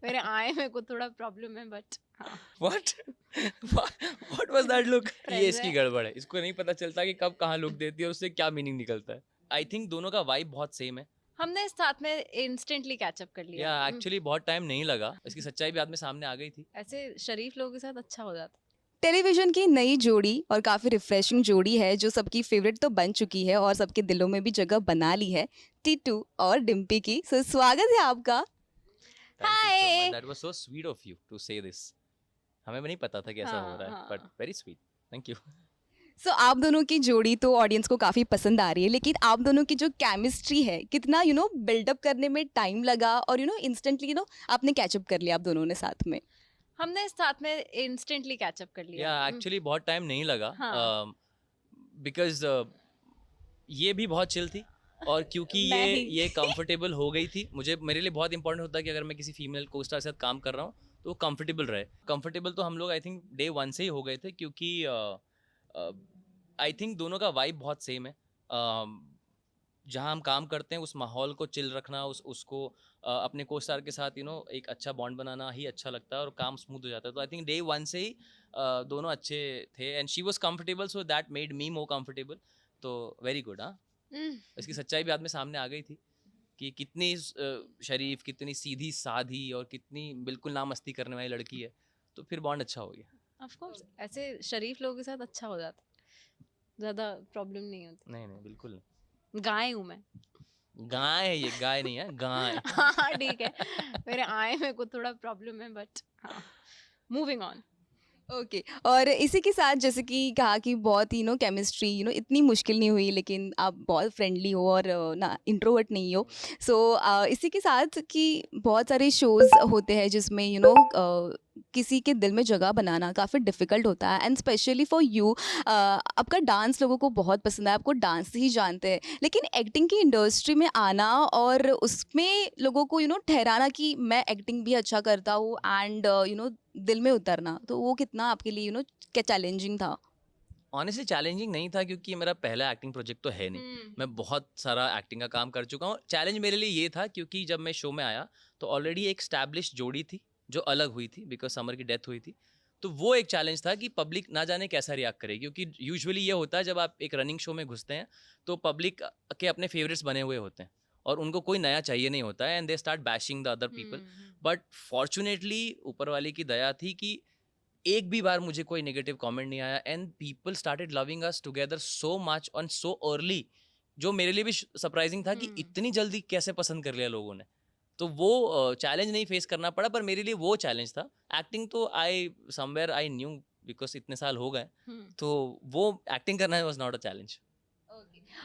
मेरे आए में को थोड़ा प्रॉब्लम है बट हाँ What? What was that look? ये फ्रेंड्स इसकी है। गड़बड़ है, इसको नहीं पता चलता कि कब कहाँ लुक देती है, उससे क्या मीनिंग निकलता है। आई थिंक दोनों का वाइब बहुत सेम है। हमने साथ में इंस्टेंटली कैचअप कर लिया। या एक्चुअली बहुत टाइम नहीं लगा, इसकी सच्चाई भी बाद में सामने आ गई थी। ऐसे शरीफ लोगों के साथ अच्छा हो जाता। टेलीविजन की नई जोड़ी और काफ़ी रिफ्रेशिंग जोड़ी है जो सबकी फेवरेट तो बन चुकी है और सबके दिलों में भी जगह बना ली है, टीटू और डिम्पी की। सो स्वागत है आपका। Thank you so Hi! Much, that was so sweet of you to say this. हमें भी नहीं पता था कि ऐसा हो रहा है, बट हाँ। Very sweet, thank you. So आप दोनों की जोड़ी तो ऑडियंस को काफ़ी पसंद आ रही है, लेकिन आप दोनों की जो केमिस्ट्री है कितना बिल्डअप करने में टाइम लगा और इंस्टेंटली आपने कैचअप कर लिया आप दोनों ने साथ में। हमने साथ में इंस्टेंटली कैचअप कर लिया। या एक्चुअली बहुत टाइम नहीं लगा, हाँ। बिकॉज ये भी बहुत चिल थी, और क्योंकि मैं ये ही। ये कंफर्टेबल हो गई थी। मेरे लिए बहुत इंपॉर्टेंट होता है कि अगर मैं किसी फीमेल को स्टार के साथ काम कर रहा हूँ तो वो कंफर्टेबल रहे। कंफर्टेबल तो हम लोग आई थिंक डे 1 से ही हो गए थे, क्योंकि आई थिंक दोनों का वाइब बहुत सेम है। जहाँ हम काम करते हैं उस माहौल को चिल रखना, उसको अपने को स्टार के साथ एक अच्छा बॉन्ड बनाना ही अच्छा लगता है, और काम स्मूथ हो जाता है। तो आई थिंक डे 1 से ही दोनों अच्छे थे, and she was comfortable, so that made me more comfortable. तो वेरी गुड। हाँ, इसकी सच्चाई भी बाद में सामने आ गई थी कि कितनी शरीफ, कितनी सीधी साधी और कितनी बिल्कुल ना मस्ती करने वाली लड़की है। तो फिर बॉन्ड अच्छा हो गया। ऑफ कोर्स ऐसे शरीफ लोगों के साथ अच्छा हो जाता, ज्यादा प्रॉब्लम नहीं होती। नहीं नहीं, बिल्कुल नहीं। गाय हूँ मैं। गाय है ये, गाय नहीं है, गाय। हाँ ठीक है, मेरे आए में को थोड़ा प्रॉब्लम है बट हाँ, मूविंग ऑन। ओके और इसी के साथ जैसे कि कहा कि बहुत ही केमिस्ट्री इतनी मुश्किल नहीं हुई, लेकिन आप बहुत फ्रेंडली हो और ना इंट्रोवर्ट नहीं हो। सो इसी के साथ कि बहुत सारे शोज़ होते हैं जिसमें किसी के दिल में जगह बनाना काफ़ी डिफ़िकल्ट होता है, एंड स्पेशली फॉर यू। आपका डांस लोगों को बहुत पसंद है, आपको डांस से ही जानते हैं, लेकिन एक्टिंग की इंडस्ट्री में आना और उसमें लोगों को ठहराना कि मैं एक्टिंग भी अच्छा करता हूँ, एंड दिल में उतरना, तो वो कितना आपके लिए क्या चैलेंजिंग था? ऑनेस्टली चैलेंजिंग नहीं था, क्योंकि ये मेरा पहला एक्टिंग प्रोजेक्ट तो है नहीं। मैं बहुत सारा एक्टिंग का काम कर चुका हूँ। चैलेंज मेरे लिए ये था क्योंकि जब मैं शो में आया तो ऑलरेडी एक स्टैब्लिश जोड़ी थी जो अलग हुई थी, बिकॉज समर की डेथ हुई थी। तो वो एक चैलेंज था कि पब्लिक ना जाने कैसा रिएक्ट करे, क्योंकि यूजुअली ये होता है जब आप एक रनिंग शो में घुसते हैं तो पब्लिक के अपने फेवरेट्स बने हुए होते हैं और उनको कोई नया चाहिए नहीं होता है, and they start bashing the other people. But fortunately ऊपर वाले की दया थी कि एक भी बार मुझे कोई नेगेटिव कमेंट नहीं आया, and people started loving us together so much on so early, जो मेरे लिए भी सरप्राइजिंग था कि इतनी जल्दी कैसे पसंद कर लिया लोगों ने। तो वो चैलेंज नहीं फेस करना पड़ा, पर मेरे लिए वो चैलेंज था। एक्टिंग तो I somewhere I knew, because इतने साल हो गए, तो वो एक्टिंग करना वाज नॉट अ चैलेंज।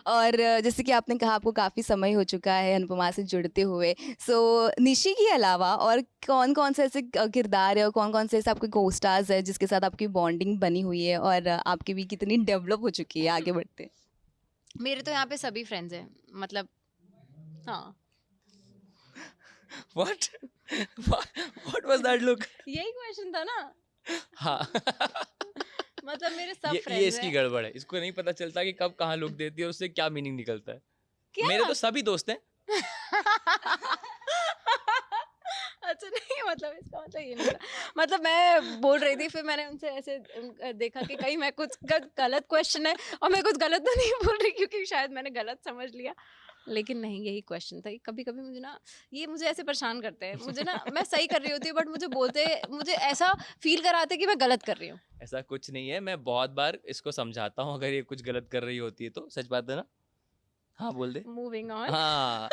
और जैसे कि आपने कहा आपको काफ़ी समय हो चुका है अनुपमा से जुड़ते हुए, सो निशी के अलावा और कौन कौन से ऐसे किरदार है और कौन कौन से ऐसे आपके को स्टार्स है जिसके साथ आपकी बॉन्डिंग बनी हुई है और आपकी भी कितनी डेवलप हो चुकी है आगे बढ़ते? मेरे तो यहाँ पे सभी फ्रेंड्स हैं, मतलब हाँ। What what was that look? यही क्वेश्चन था ना। हाँ। मतलब मेरे सब ये फ्रेंड्स इसकी हैं। गड़बड़ है, इसको नहीं पता चलता कि कब कहाँ लुक देती है और उससे क्या मीनिंग निकलता है। मेरे क्या? तो सभी दोस्त हैं। अच्छा नहीं, मतलब इसका मतलब ये नहीं था। मतलब मैं बोल रही थी, फिर मैंने उनसे ऐसे देखा कि कहीं मैं कुछ गलत क्वेश्चन है और मैं कुछ गलत तो नहीं बोल रही, क्योंकि शायद मैंने गलत समझ लिया। लेकिन नहीं, यही क्वेश्चन था। कभी कभी मुझे ना ये मुझे ऐसे परेशान करते हैं, मुझे ना मैं सही कर रही होती हूँ बट मुझे ऐसा फील कराते कि मैं गलत कर रही हूँ। ऐसा कुछ नहीं है, मैं बहुत बार इसको समझाता हूँ अगर ये कुछ गलत कर रही होती है तो। सच बात है ना? हाँ बोल दे। Moving on. हाँ,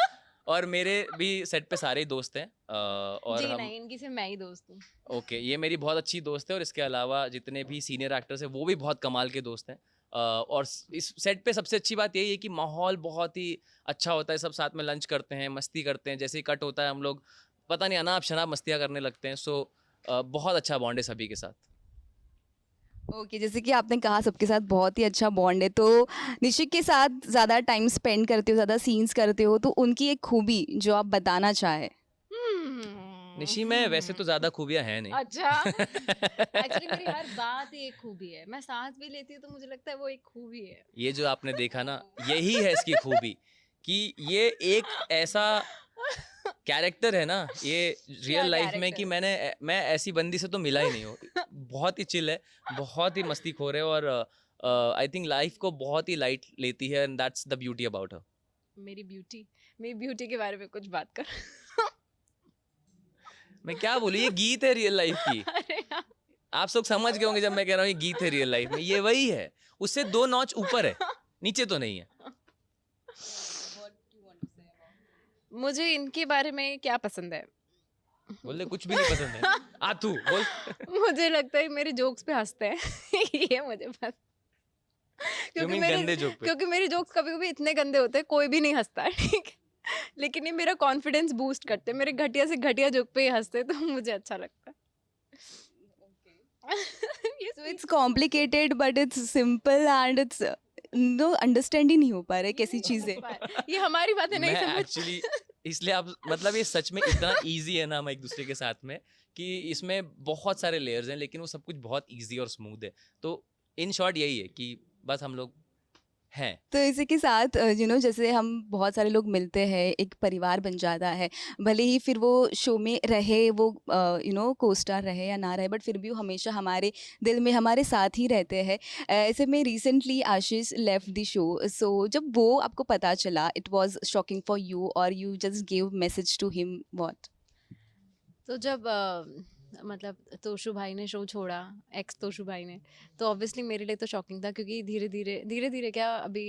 और मेरे भी सेट पे सारे ही दोस्त हैं, और जी हम नहीं, इनकी सिर्फ मैं ही दोस्त हूँ। ओके, ये मेरी बहुत अच्छी दोस्त है, और इसके अलावा जितने भी सीनियर एक्टर्स हैं वो भी बहुत कमाल के दोस्त हैं। और इस सेट पे सबसे अच्छी बात यही है कि माहौल बहुत ही अच्छा होता है। सब साथ में लंच करते हैं, मस्ती करते हैं, जैसे ही कट होता है हम लोग पता नहीं अनाप शनाप मस्तियाँ करने लगते हैं। सो बहुत अच्छा बॉन्ड है सभी के साथ। ओके जैसे कि आपने कहा सबके साथ बहुत ही अच्छा बॉन्ड है, तो निशिक के साथ ज़्यादा टाइम स्पेंड करते हो, ज़्यादा सीन्स करते हो, तो उनकी एक खूबी जो आप बताना चाहे? निशी में वैसे तो ज़्यादा खूबियाँ हैं नहीं। अच्छा। एक्चुअली मेरी हर बात ही एक खूबी है। मैं सांस भी लेती हूँ तो मुझे लगता है वो एक खूबी है। ये जो आपने देखा ना, यही है इसकी खूबी, कि ये एक ऐसा कैरेक्टर है ना ये रियल लाइफ में कि character? मैं ऐसी बंदी से तो मिला ही नहीं हूँ। बहुत ही चिल है, बहुत ही मस्तीखोर है और आई थिंक लाइफ को बहुत ही लाइट लेती है and that's the beauty about her. मेरी ब्यूटी के बारे में कुछ बात कर। मैं क्या बोलूँ, ये गीत है रियल लाइफ की। अरे यार, आप सब समझ गए होंगे जब मैं कह रहा हूँ ये गीत है रियल लाइफ में, ये वही है, उससे 2 नॉच ऊपर है, नीचे तो नहीं है। मुझे इनके बारे में क्या पसंद है? बोल दे कुछ भी नहीं पसंद है। आ तू बोल। मुझे लगता है मेरे जोक्स पे हंसते हैं। ये मुझे पसंद, You mean गंदे joke पे? क्योंकि मेरे जोक्स कभी कभी इतने गंदे होते हैं कोई भी नहीं हंसता है, ठीक है? लेकिन ये मेरा कॉन्फिडेंस बूस्ट करते हैं, मेरे घटिया से घटिया जोक पे ये हंसते हैं, तो मुझे अच्छा लगता है। ये So it's complicated but it's simple and it's no understand ही नहीं हो पा रहा है कैसी चीजें। ये हमारी बातें नहीं मैं समझ। एक्चुअली इसलिए आप मतलब ये सच में इतना इजी है ना हम एक दूसरे के साथ में कि इसमें बहुत सारे लेयर्स हैं लेकिन वो सब कुछ बहुत इजी और स्मूथ है। तो इन शॉर्ट यही है कि बस हम लोग हैं। तो इसी के साथ जैसे हम बहुत सारे लोग मिलते हैं, एक परिवार बन जाता है, भले ही फिर वो शो में रहे, वो को स्टार रहे या ना रहे, बट फिर भी वो हमेशा हमारे दिल में हमारे साथ ही रहते हैं। ऐसे में recently Ashish left the show, so जब वो आपको पता चला, it was shocking for you और you just give message to him what? तो जब मतलब तोशु भाई ने शो छोड़ा, एक्स तोशु भाई ने, तो ऑब्वियसली मेरे लिए तो शॉकिंग था, क्योंकि धीरे धीरे क्या अभी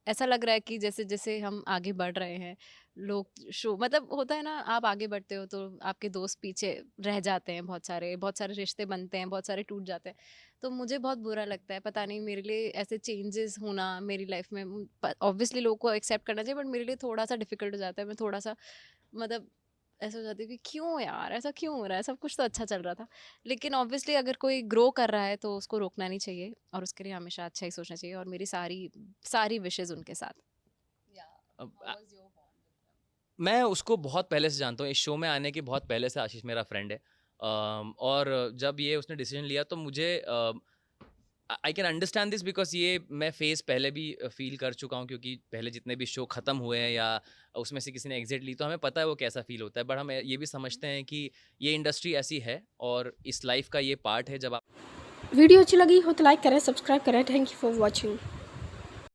ऐसा लग रहा है कि जैसे जैसे हम आगे बढ़ रहे हैं, लोग शो मतलब होता है ना, आप आगे बढ़ते हो तो आपके दोस्त पीछे रह जाते हैं, बहुत सारे रिश्ते बनते हैं, बहुत सारे टूट जाते हैं। तो मुझे बहुत बुरा लगता है, पता नहीं मेरे लिए ऐसे चेंजेस होना मेरी लाइफ में, ऑब्वियसली लोगों को एक्सेप्ट करना चाहिए, बट मेरे लिए थोड़ा सा डिफिकल्ट हो जाता है। मैं थोड़ा सा मतलब ऐसा हो जाती है कि क्यों यार ऐसा क्यों हो रहा है, सब कुछ तो अच्छा चल रहा था। लेकिन ऑब्वियसली अगर कोई ग्रो कर रहा है तो उसको रोकना नहीं चाहिए, और उसके लिए हमेशा अच्छा ही सोचना चाहिए, और मेरी सारी विशेज उनके साथ। अब मैं उसको बहुत पहले से जानता हूँ, इस शो में आने के बहुत पहले से आशीष मेरा फ्रेंड है। और जब ये उसने डिसीजन लिया तो मुझे I can understand this because ये मैं फेस पहले भी फील कर चुका हूँ, क्योंकि पहले जितने भी शो ख़त्म हुए हैं या उसमें से किसी ने एग्जिट ली तो हमें पता है वो कैसा फील होता है। बट हम ये भी समझते हैं कि ये इंडस्ट्री ऐसी है और इस लाइफ का ये पार्ट है। जब आप वीडियो अच्छी लगी हो तो लाइक करें, सब्सक्राइब करें। Thank you for watching.